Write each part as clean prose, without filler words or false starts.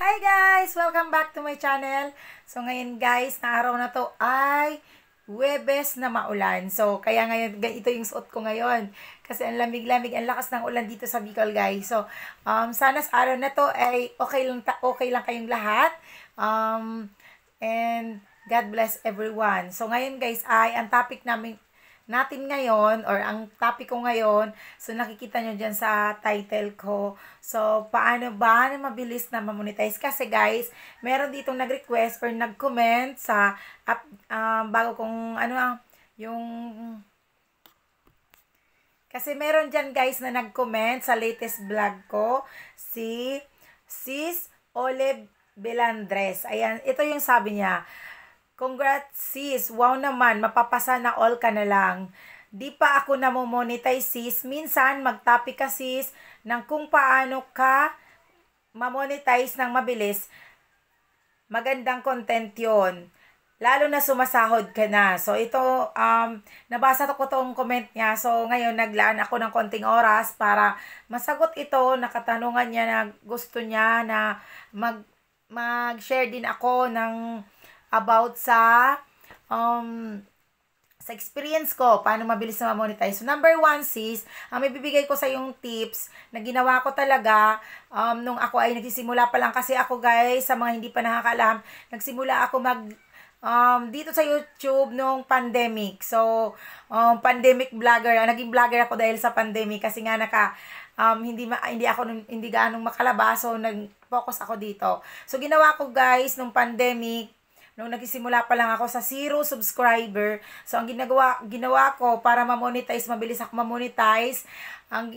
Hi guys! Welcome back to my channel. So ngayon guys, na araw na to ay Huwebes na maulan. So kaya ngayon, ito yung suot ko ngayon. Kasi ang lamig-lamig, ang lakas ng ulan dito sa Bicol guys. So sana sa araw na to ay okay lang kayong lahat. And God bless everyone. So ngayon guys ay ang topic natin ngayon, or ang topic ko ngayon, so nakikita nyo dyan sa title ko. So, paano ba na mabilis na mamonetize? Kasi guys, meron ditong nag-request or nag-comment sa bago kong yung kasi meron dyan guys na nag-comment sa latest vlog ko, si Sis Olive Belandres. Ayan, ito yung sabi niya. Congrats sis, wow naman, mapapasa na all ka na lang. Di pa ako namomonetize sis, minsan magtopic ka sis ng kung paano ka mamonetize ng mabilis. Magandang content yon, lalo na sumasahod ka na. So ito, nabasa ko tong comment niya. So ngayon naglaan ako ng konting oras para masagot ito, nakatanungan niya na gusto niya na mag-share din ako ng about sa experience ko, paano mabilis na ma-monetize. So, number one, sis, may bibigay ko sa yung tips na ginawa ko talaga nung ako ay nagsisimula pa lang. Kasi ako, guys, sa mga hindi pa nakakaalam, nagsimula ako dito sa YouTube nung pandemic. So, pandemic vlogger. Naging vlogger ako dahil sa pandemic kasi nga hindi gaanong makalabas. So, nag-focus ako dito. So, ginawa ko, guys, nung pandemic, nung nagsisimula pa lang ako sa 0 subscriber. So, ang ginawa ko para ma-monetize, mabilis ako ma-monetize, ang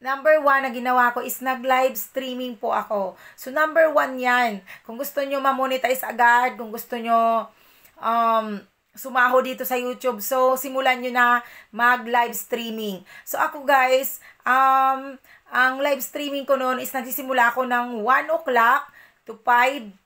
number 1 na ginawa ko is nag-live streaming po ako. So, number 1 yan. Kung gusto nyo ma-monetize agad, kung gusto nyo sumaho dito sa YouTube, so, simulan nyo na mag-live streaming. So, ako guys, ang live streaming ko noon is nagsisimula ako ng 1 o'clock to 5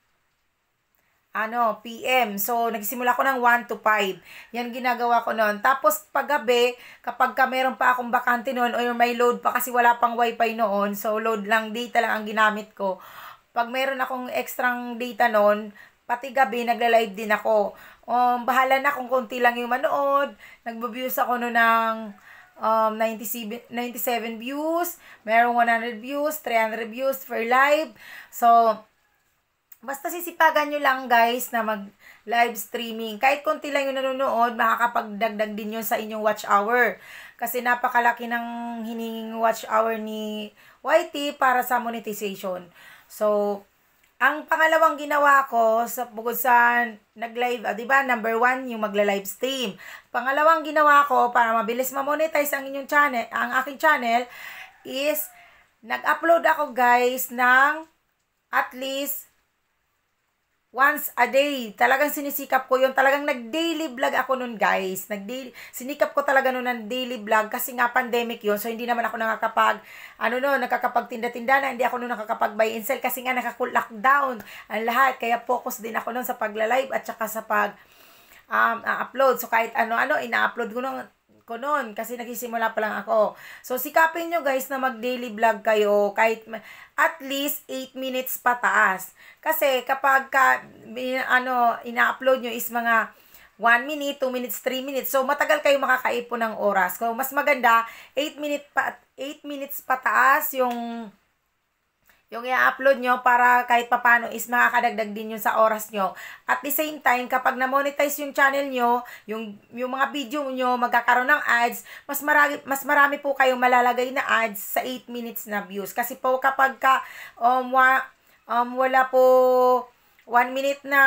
PM. So, nagsimula ko ng 1 to 5. Yan ginagawa ko noon. Tapos, paggabi, kapag meron pa akong bakante noon, or may load pa kasi wala pang wifi noon, so load lang, data lang ang ginamit ko. Pag meron akong extrang data noon, pati gabi, nagla-live din ako. Bahala na kung konti lang yung manood. Nagbo-views ako noon ng 97 views, merong 100 views, 300 views per live. So, basta sisipagan nyo lang guys na mag-live streaming. Kahit konti lang yung nanonood, makakapagdagdag din yun sa inyong watch hour. Kasi napakalaki ng hininging watch hour ni YT para sa monetization. So, ang pangalawang ginawa ko, bukod sa nag-live, diba, number 1, yung magla-live stream. Pangalawang ginawa ko para mabilis ma-monetize ang inyong channel, ang aking channel, is nag-upload ako guys ng at least once a day. Talagang sinisikap ko yun. Talagang nag-daily vlog ako nun, guys. Sinikap ko talaga nun ng daily vlog kasi nga pandemic yun. So, hindi naman ako nakakapagtinda-tinda na. Hindi ako nun nakakapag-buy and sell kasi nga lockdown ang lahat. Kaya focus din ako nun sa pagla-live at saka sa pag-upload. So, kahit ano-ano, ina-upload ko noon kasi nagsisimula pa lang ako. So, sikapin nyo guys na mag-daily vlog kayo kahit at least 8 minutes pataas. Kasi kapag ina-upload nyo is mga 1 minute, 2 minutes, 3 minutes. So, matagal kayo makakaipon ng oras. So, mas maganda 8 minutes pataas yung i-upload nyo para kahit papano is makakadagdag din yun sa oras nyo. At the same time, kapag na-monetize yung channel nyo, yung mga video nyo magkakaroon ng ads, mas marami po kayong malalagay na ads sa 8 minutes na views. Kasi po kapag wala po 1 minute na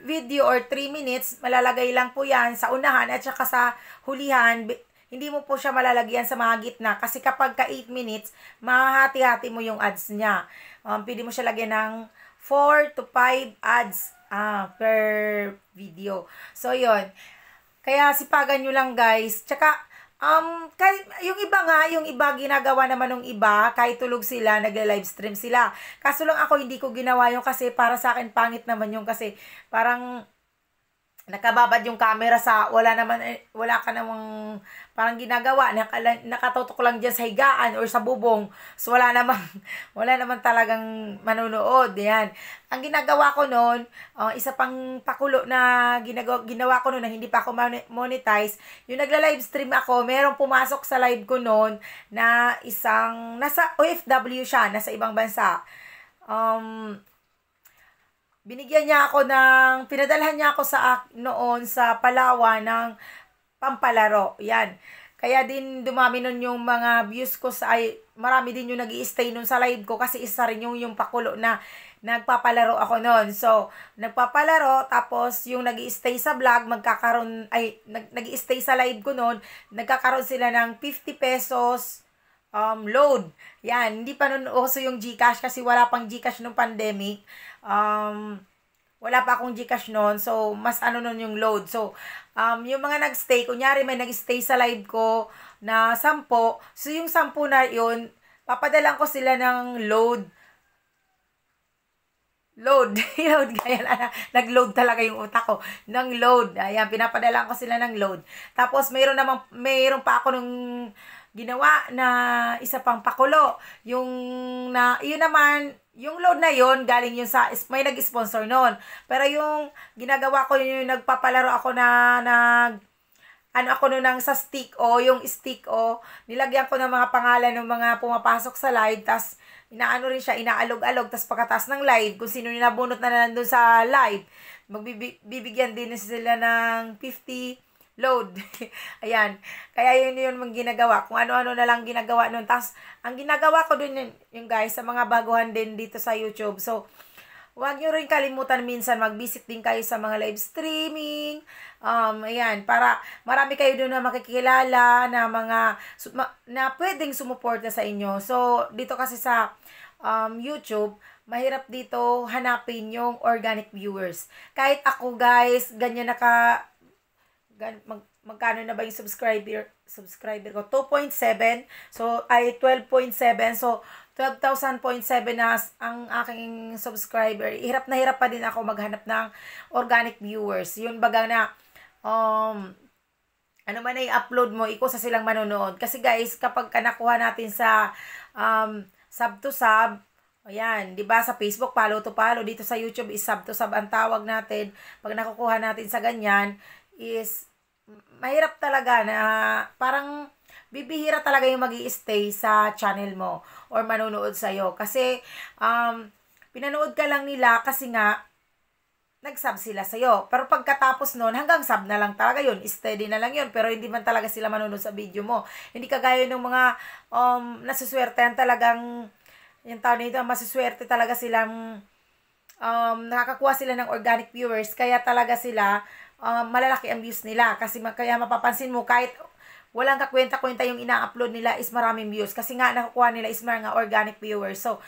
video or 3 minutes, malalagay lang po yan sa unahan at saka sa hulihan. Hindi mo po siya malalagyan sa mga gitna kasi kapag ka 8 minutes, mahati-hati mo yung ads niya. Pwede mo siya lagyan ng 4 to 5 ads per video. So, yun. Kaya sipagan nyo lang guys. Tsaka, kahit, yung iba ginagawa naman ng iba, kahit tulog sila, nagla-live stream sila. Kaso lang ako, hindi ko ginawa yun kasi para sa akin pangit naman yung kasi parang nakababad yung camera sa wala ka namang parang ginagawa, nakatutok lang diyan sa higaan or sa bubong. So wala namang wala naman talagang manonood. Yan. Ang ginagawa ko noon, isa pang pakulo na ginawa ko noon na hindi pa ako monetize, yung nagla-live stream ako, merong pumasok sa live ko noon na isang nasa OFW siya, nasa ibang bansa. Pinadalhan niya ako noon sa Palawan ng pampalaro. Yan. Kaya din dumami nun yung mga views ko marami din yung nag-i-stay nun sa live ko kasi isa rin yung pakulo na nagpapalaro ako nun. So, nagpapalaro, tapos yung nag-i-stay sa vlog, nag-i-stay sa live ko nun, nagkakaroon sila ng 50 pesos load. Yan, hindi pa nun uso yung GCash kasi wala pang GCash nung pandemic. Wala pa akong GCash noon. So, mas nun yung load. So, yung mga nagstay, kunyari may nagstay sa live ko na 10. So, yung 10 na yun, papadalan ko sila ng load. Load. Kaya nag-load talaga yung utak ko. Ng load. Ayan, pinapadalan ko sila ng load. Tapos, mayroon pa ako nung ginawa na isa pang pakulo. Yun naman, yung load na yon galing yun may nag-sponsor noon. Pero yung ginagawa ko yung nagpapalaro ako ako nun sa stick yung stick nilagyan ko ng mga pangalan ng mga pumapasok sa live, tas inaano rin siya, inaalog-alog, tas pagkatapos ng live, kung sino nabunot na nandun sa live, magbibigyan din sila ng 50 load. Ayan. Kaya yun yung ginagawa. Kung ano-ano na lang ginagawa nun. Tapos, ang ginagawa ko din yung guys, sa mga baguhan din dito sa YouTube. So, huwag nyo rin kalimutan minsan mag-visit din kayo sa mga live streaming. Ayan, para marami kayo doon na makikilala na na pwedeng sumuporta sa inyo. So, dito kasi sa YouTube, mahirap dito hanapin yung organic viewers. Kahit ako guys, ganyan magkano na ba yung subscriber ko? 2.7. So, 12.7. So, 12,000.7 na ang aking subscriber. Hirap na hirap pa din ako maghanap ng organic viewers. Yun baga na, ano man ay upload mo, ikusa silang manonood. Kasi guys, kapag nakuha natin sa sub to sub, ayan, 'di ba sa Facebook follow to follow, dito sa YouTube is sub to sub ang tawag natin. Pag nakukuha natin sa ganyan, is mahirap talaga na parang bibihira talaga yung magi-stay sa channel mo or manonood sa'yo. Kasi pinanood ka lang nila kasi nga nag-sub sila sa'yo. Pero pagkatapos nun, hanggang sub na lang talaga yun. Steady na lang yun. Pero hindi man talaga sila manonood sa video mo. Hindi kagaya ng mga nasuswertehan talagang yung tao nito, masuswerte talaga silang nakakakuha sila ng organic viewers. Kaya talaga sila malalaki ang views nila. Kasi kaya mapapansin mo, kahit walang kakwenta-kwenta yung ina-upload nila is maraming views. Kasi nga, nakukuha nila is mga organic viewers. So,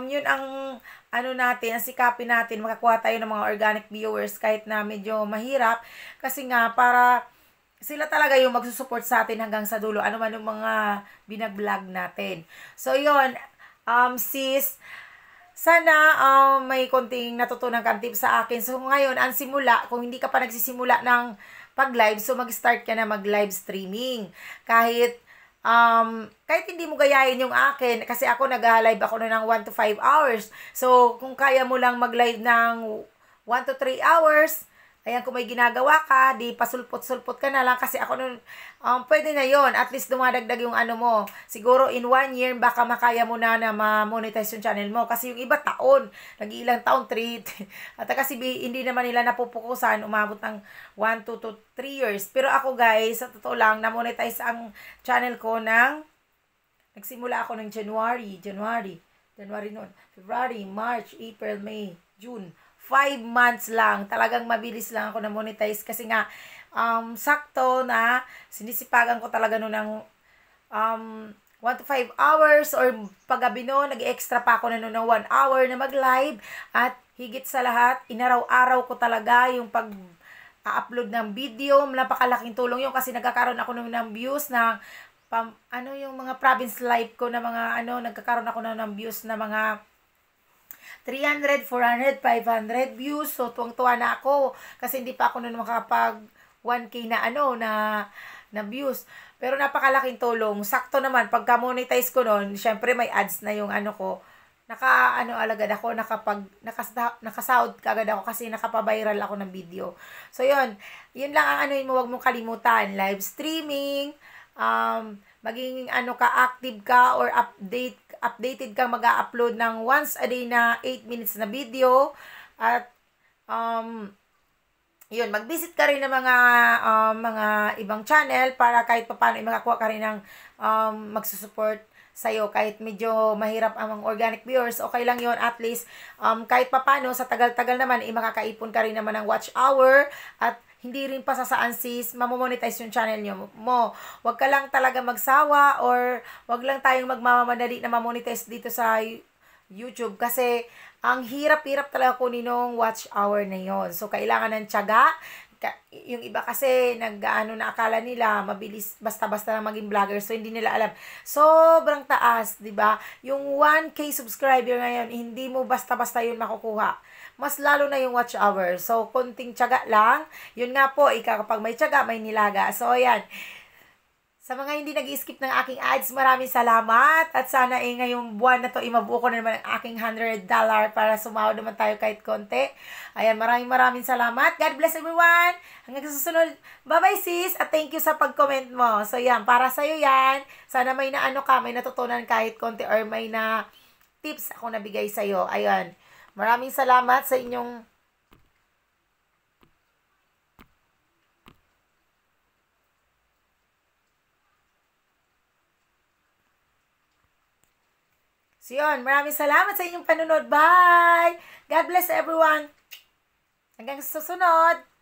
yun ang natin, ang sikapin natin, makakuha tayo ng mga organic viewers kahit na medyo mahirap. Kasi nga, para sila talaga yung magsusupport sa atin hanggang sa dulo. Ano man yung mga binag-vlog natin. So, yun, sis, sana may konting natutunan kang tips sa akin. So, ngayon, ang simula, kung hindi ka pa nagsisimula ng pag-live, so mag-start ka na mag-live streaming. Kahit hindi mo gayahin yung akin, kasi ako nag-live ako na ng 1 to 5 hours. So, kung kaya mo lang mag-live ng 1 to 3 hours, ayan, kung may ginagawa ka, di pasulpot-sulpot ka na lang. Kasi ako nun, pwede na yon. At least dumadagdag yung ano mo. Siguro in 1 year, baka makaya mo na ma-monetize yung channel mo. Kasi yung iba taon, nag-iilang taon, 3. At kasi hindi naman nila napupukusan, umabot ng 1 to 3 years. Pero ako guys, sa totoo lang, na-monetize ang channel ko nagsimula ako ng January noon. February, March, April, May, June. 5 months lang. Talagang mabilis lang ako na monetize kasi nga sakto na sinisipagan ko talaga noon ng 1 to 5 hours or paggabi noon, nag-extra pa ako na noon ng 1 hour na mag-live at higit sa lahat, inaraw-araw ko talaga yung pag-upload ng video. Napakalaking tulong yun kasi nagkakaroon ako ng views na yung mga province live ko na mga nagkakaroon ako ng views na mga 300, 400, 500 views. So, tuwang-tuwa na ako. Kasi hindi pa ako nun makapag 1K na na views. Pero napakalaking tulong. Sakto naman, pagka monetize ko nun, syempre may ads na yung ko. Alagad ako, nakasahod kagad ako kasi nakapabiral ako ng video. So, yun lang ang mo, wag mong kalimutan. Live streaming, maging active ka or updated kang mag-upload ng once a day na 8 minutes na video. At, mag-visit ka rin ng mga ibang channel para kahit paano makakuha ka rin ng magsusupport sa'yo. Kahit medyo mahirap ang organic viewers, okay lang yon. At least, kahit paano, sa tagal-tagal naman, makakaipon ka rin naman ng watch hour at hindi rin pasasaan sis, mamomonetize yung channel mo. Huwag ka lang talaga magsawa or huwag lang tayong magmamadali na mamonetize dito sa YouTube kasi ang hirap-hirap talaga kunin ng watch hour na yon. So, kailangan ng tiyaga. Yung iba kasi na akala nila mabilis basta-basta lang maging vlogger, so hindi nila alam sobrang taas, 'di ba? Yung 1K subscriber ngayon, hindi mo basta-basta yun makukuha, mas lalo na yung watch hour. So konting tiyaga lang, yun nga po, kapag may tiyaga may nilaga. So ayan, sa mga hindi nag-skip ng aking ads, maraming salamat. At sana ngayong buwan na to, mabuo ko na naman ang aking $100 para sumahod naman tayo kahit konti. Ayan, maraming salamat. God bless everyone. Hanggang sa susunod. Bye-bye sis. At thank you sa pag-comment mo. So yan, para sa'yo yan. Sana may may natutunan kahit konti or may na tips ako nabigay sa'yo. Ayan. Maraming salamat sa inyong So, yun. Maraming salamat sa inyong panunod. Bye! God bless everyone. Hanggang sa susunod.